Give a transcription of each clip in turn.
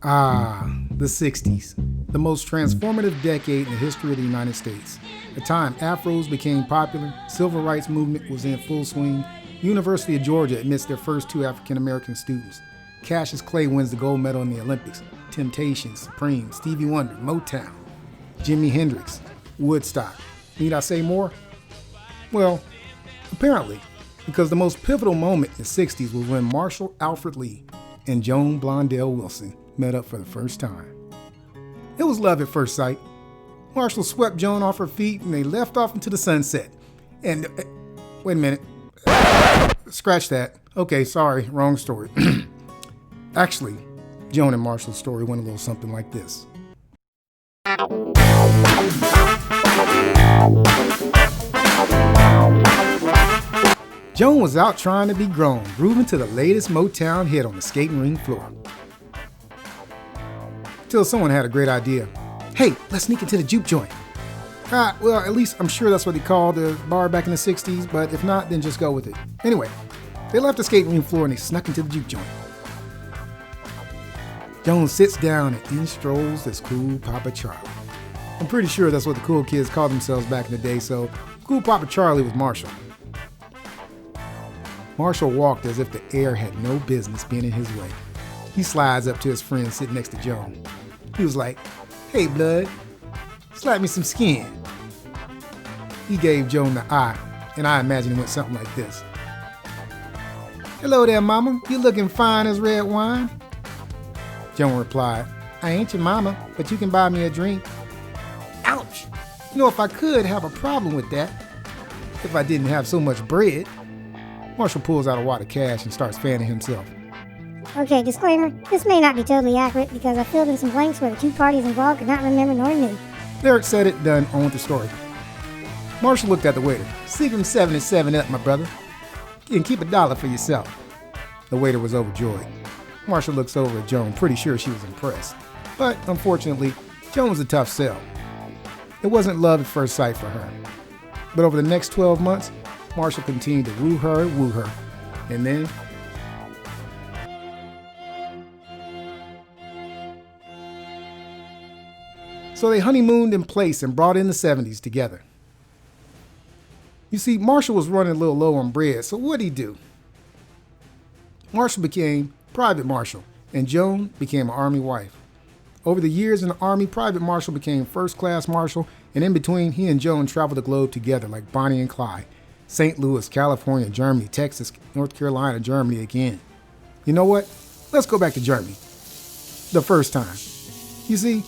The 60s, the most transformative decade in the history of the United States. The time afros became popular, civil rights movement was in full swing, University of Georgia admits their first two African American students. Cassius Clay wins the gold medal in the Olympics. Temptations, Supreme, Stevie Wonder, Motown, Jimi Hendrix, Woodstock. Need I say more? Well, apparently, because the most pivotal moment in the 60s was when Marshall Alfred Lee and Joan Blondell Wilson met up for the first time. It was love at first sight. Marshall swept Joan off her feet and they left off into the sunset. And, wait a minute. Scratch that. Okay, sorry, wrong story. Actually, Joan and Marshall's story went a little something like this. Joan was out trying to be grown, grooving to the latest Motown hit on the skating ring floor. Till someone had a great idea. Hey, let's sneak into the juke joint. Well, at least I'm sure that's what they called the bar back in the 60s, but if not, then just go with it. Anyway, they left the skating ring floor and they snuck into the juke joint. Joan sits down and in strolls this cool Papa Charlie. I'm pretty sure that's what the cool kids called themselves back in the day, so cool Papa Charlie was Marshall. Marshall walked as if the air had no business being in his way. He slides up to his friend sitting next to Joan. He was like, "Hey, blood, slap me some skin." He gave Joan the eye, and I imagine it went something like this. "Hello there, mama. You looking fine as red wine." Joan replied, "I ain't your mama, but you can buy me a drink." Ouch! You know, if I could have a problem with that, if I didn't have so much bread. Marshall pulls out a wad of cash and starts fanning himself. Okay, disclaimer, this may not be totally accurate because I filled in some blanks where the two parties involved could not remember nor knew. Lyric said it, done, on with the story. Marshall looked at the waiter. "Seagram 77 up, my brother. And keep $1 for yourself." The waiter was overjoyed. Marshall looks over at Joan, pretty sure she was impressed. But unfortunately, Joan was a tough sell. It wasn't love at first sight for her. But over the next 12 months, Marshall continued to woo her. And then so they honeymooned in place and brought in the 70s together. You see, Marshall was running a little low on bread, so what'd he do? Marshall became Private Marshall, and Joan became an Army wife. Over the years in the Army, Private Marshall became First Class Marshal, and in between, he and Joan traveled the globe together like Bonnie and Clyde. St. Louis, California, Germany, Texas, North Carolina, Germany again. You know what? Let's go back to Germany. The first time. You see,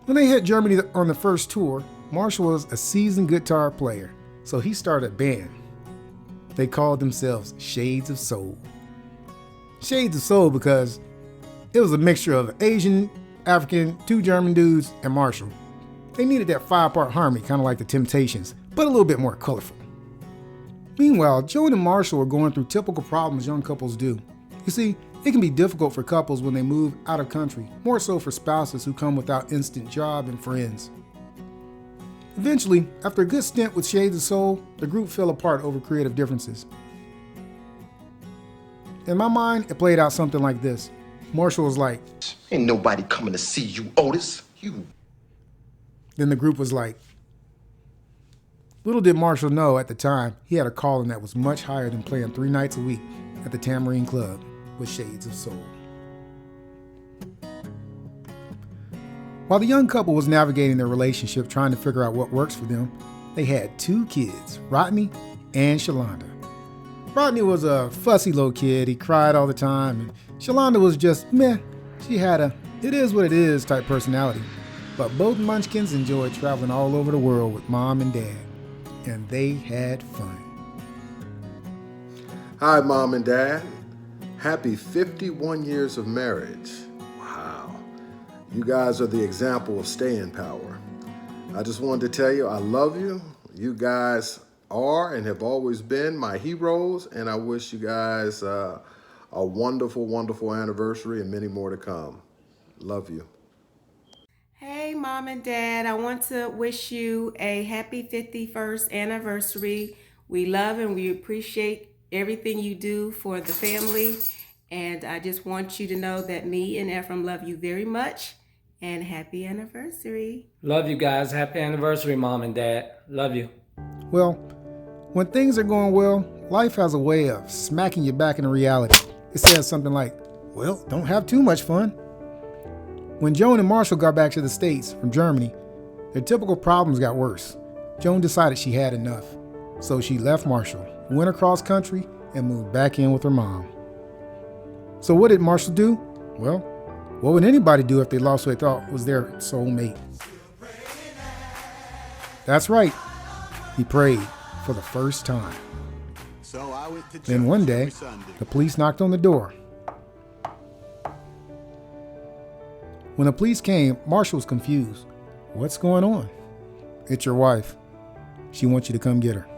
when they hit Germany on the first tour, Marshall was a seasoned guitar player, so he started a band. They called themselves Shades of Soul. Shades of Soul because it was a mixture of Asian, African, two German dudes, and Marshall. They needed that 5-part harmony, kind of like the Temptations, but a little bit more colorful. Meanwhile, Joan and Marshall were going through typical problems young couples do. You see, it can be difficult for couples when they move out of country, more so for spouses who come without instant job and friends. Eventually, after a good stint with Shades of Soul, the group fell apart over creative differences. In my mind, it played out something like this. Marshall was like, "Ain't nobody coming to see you, Otis. You." Then the group was like, little did Marshall know at the time, he had a calling that was much higher than playing 3 nights a week at the Tambourine Club with Shades of Soul. While the young couple was navigating their relationship trying to figure out what works for them, they had 2 kids, Rodney and Shalonda. Rodney was a fussy little kid, he cried all the time, and Shalonda was just meh. She had a it is what it is type personality. But both munchkins enjoyed traveling all over the world with mom and dad. And they had fun. Hi, Mom and Dad. Happy 51 years of marriage. Wow. You guys are the example of staying power. I just wanted to tell you I love you. You guys are and have always been my heroes, and I wish you guys a wonderful, wonderful anniversary and many more to come. Love you. Hey, Mom and Dad, I want to wish you a happy 51st anniversary. We love and we appreciate everything you do for the family, And I just want you to know that me and Ephraim love you very much. And happy anniversary. Love you guys. Happy anniversary, Mom and Dad. Love you. Well, when things are going well, life has a way of smacking you back into reality. It says something like, well, don't have too much fun. When Joan and Marshall got back to the States from Germany, their typical problems got worse. Joan decided she had enough. So she left Marshall, went across country, and moved back in with her mom. So what did Marshall do? Well, what would anybody do if they lost what they thought was their soulmate? That's right. He prayed for the first time. Then one day, the police knocked on the door. When the police came, Marshall was confused. What's going on? It's your wife. She wants you to come get her.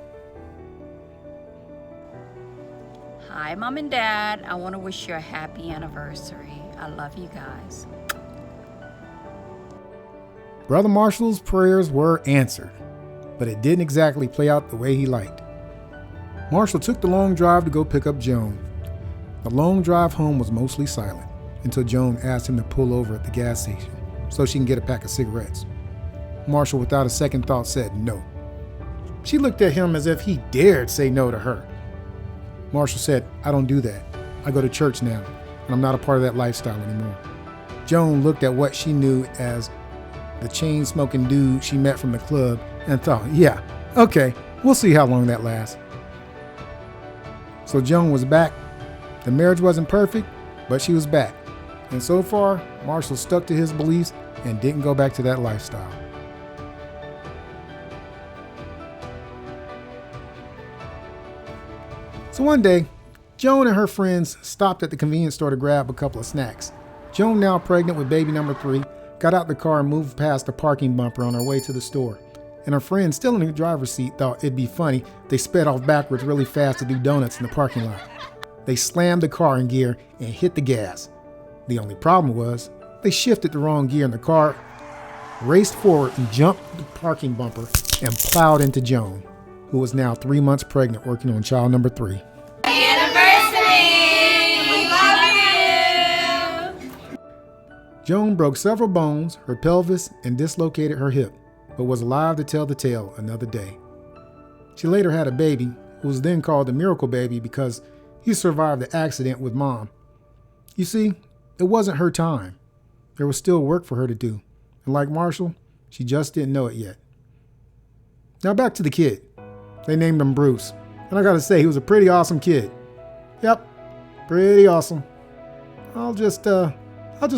Hi, Mom and Dad. I want to wish you a happy anniversary. I love you guys. Brother Marshall's prayers were answered, but it didn't exactly play out the way he liked. Marshall took the long drive to go pick up Joan. The long drive home was mostly silent until Joan asked him to pull over at the gas station so she can get a pack of cigarettes. Marshall, without a second thought, said no. She looked at him as if he dared say no to her. Marshall said, I don't do that. I go to church now, and I'm not a part of that lifestyle anymore. Joan looked at what she knew as the chain-smoking dude she met from the club and thought, yeah, okay, we'll see how long that lasts. So Joan was back. The marriage wasn't perfect, but she was back. And so far, Marshall stuck to his beliefs and didn't go back to that lifestyle. So one day, Joan and her friends stopped at the convenience store to grab a couple of snacks. Joan, now pregnant with baby number 3, got out the car and moved past the parking bumper on her way to the store. And her friend, still in the driver's seat, thought it'd be funny if they sped off backwards really fast to do donuts in the parking lot. They slammed the car in gear and hit the gas. The only problem was they shifted the wrong gear and the car raced forward and jumped the parking bumper and plowed into Joan, who was now 3 months pregnant working on child number 3. Joan broke several bones, her pelvis, and dislocated her hip, but was alive to tell the tale another day. She later had a baby, who was then called the miracle baby because he survived the accident with Mom. You see, it wasn't her time. There was still work for her to do, and like Marshall, she just didn't know it yet. Now back to the kid. They named him Bruce, and I gotta say, he was a pretty awesome kid. Yep, pretty awesome. I'll just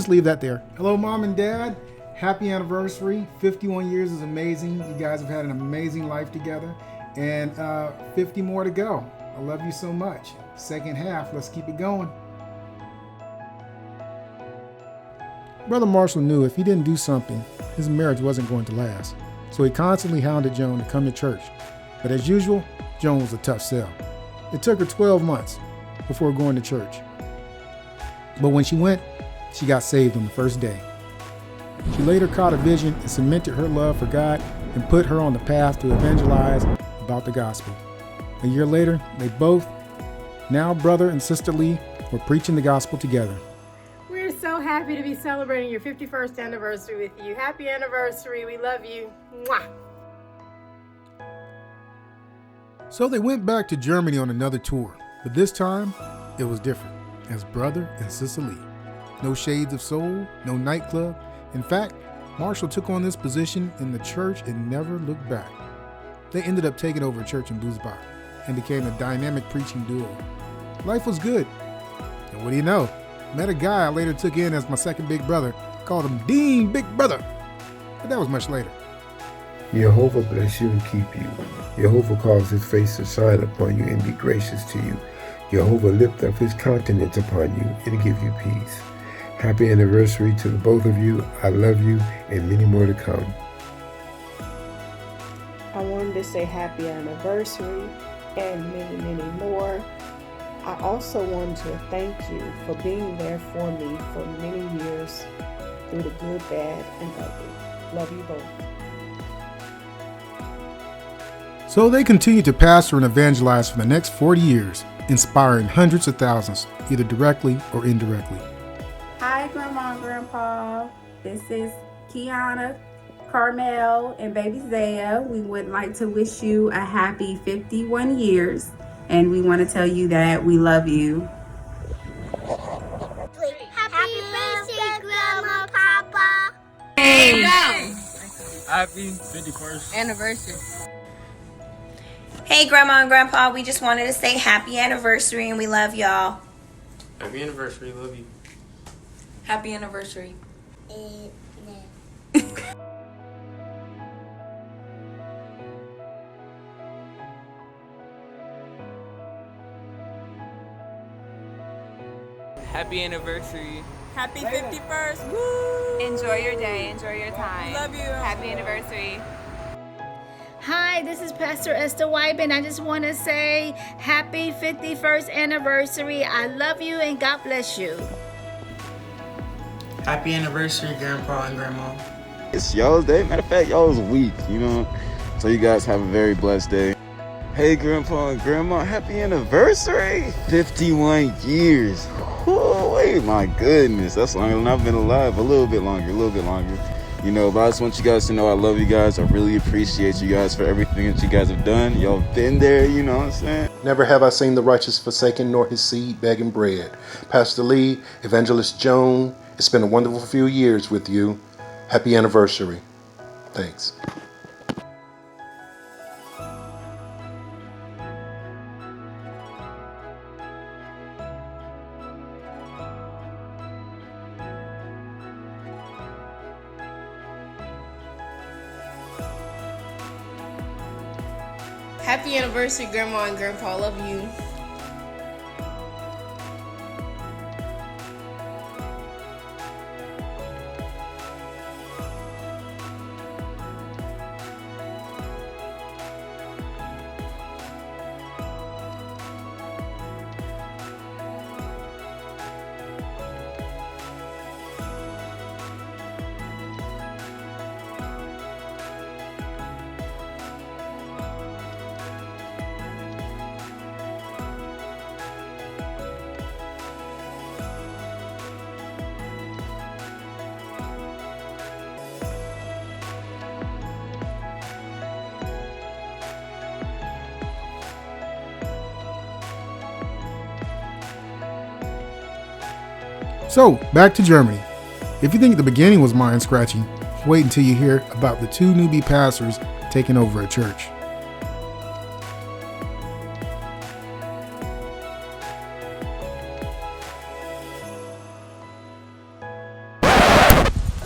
leave that there. Hello, Mom and Dad. Happy anniversary. 51 years is amazing. You guys have had an amazing life together, and 50 more to go. I love you so much. Second half, let's keep it going. Brother Marshall knew if he didn't do something, his marriage wasn't going to last. So he constantly hounded Joan to come to church. But as usual, Joan was a tough sell. It took her 12 months before going to church. But when she went, she got saved on the first day. She later caught a vision and cemented her love for God and put her on the path to evangelize about the gospel. A year later, they both, now brother and sister Lee, were preaching the gospel together. We're so happy to be celebrating your 51st anniversary with you. Happy anniversary. We love you. Mwah. So they went back to Germany on another tour, but this time it was different, as brother and sister Lee. No shades of soul, no nightclub. In fact, Marshall took on this position in the church and never looked back. They ended up taking over a church in Bluesbach and became a dynamic preaching duo. Life was good. And what do you know? Met a guy I later took in as my second big brother, called him Dean Big Brother. But that was much later. Jehovah bless you and keep you. Jehovah cause his face to shine upon you and be gracious to you. Jehovah lift up his countenance upon you and give you peace. Happy anniversary to the both of you. I love you, and many more to come. I wanted to say happy anniversary and many, many more. I also wanted to thank you for being there for me for many years through the good, bad, and ugly. Love you both. So they continued to pastor and evangelize for the next 40 years. inspiring hundreds of thousands, either directly or indirectly. Hi, Grandma and Grandpa. This is Kiana, Carmel, and baby Zaya. We would like to wish you a happy 51 years, and we want to tell you that we love you. Happy birthday, Grandma, Papa. Hey, happy 51st Anniversary. Hey, Grandma and Grandpa, we just wanted to say happy anniversary and we love y'all. Happy anniversary, love you. Happy anniversary. Happy anniversary. Happy 51st. Woo! Enjoy your day. Enjoy your time. Love you. Happy anniversary. Hi, this is Pastor Esther Wyben. I just want to say happy 51st anniversary. I love you and God bless you. Happy anniversary, Grandpa and Grandma. It's y'all's day. Matter of fact, y'all's week, you know. So you guys have a very blessed day. Hey, Grandpa and Grandma, happy anniversary. 51 years. Oh, wait, my goodness. That's longer than I've been alive. A little bit longer. You know, but I just want you guys to know I love you guys. I really appreciate you guys for everything that you guys have done. Y'all been there, you know what I'm saying? Never have I seen the righteous forsaken, nor his seed begging bread. Pastor Lee, Evangelist Joan, it's been a wonderful few years with you. Happy anniversary. Thanks. Happy anniversary, Grandma and Grandpa. Love you. So, back to Germany. If you think the beginning was mind-scratching, wait until you hear about the two newbie pastors taking over a church.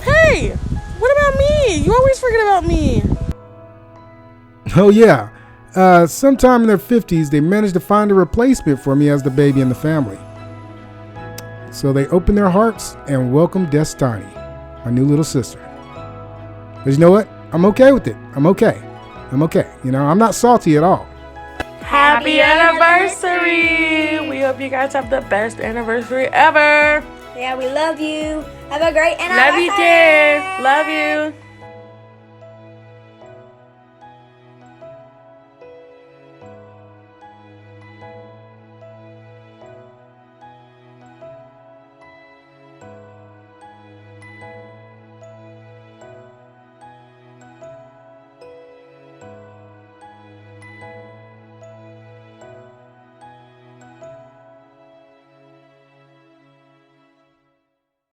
Hey, what about me? You always forget about me. Oh yeah, sometime in their 50s, they managed to find a replacement for me as the baby in the family. So they opened their hearts and welcomed Destiny, my new little sister. But you know what? I'm okay with it. I'm okay. You know, I'm not salty at all. Happy anniversary. We hope you guys have the best anniversary ever. Yeah, we love you. Have a great anniversary. Love you, kid. Love you.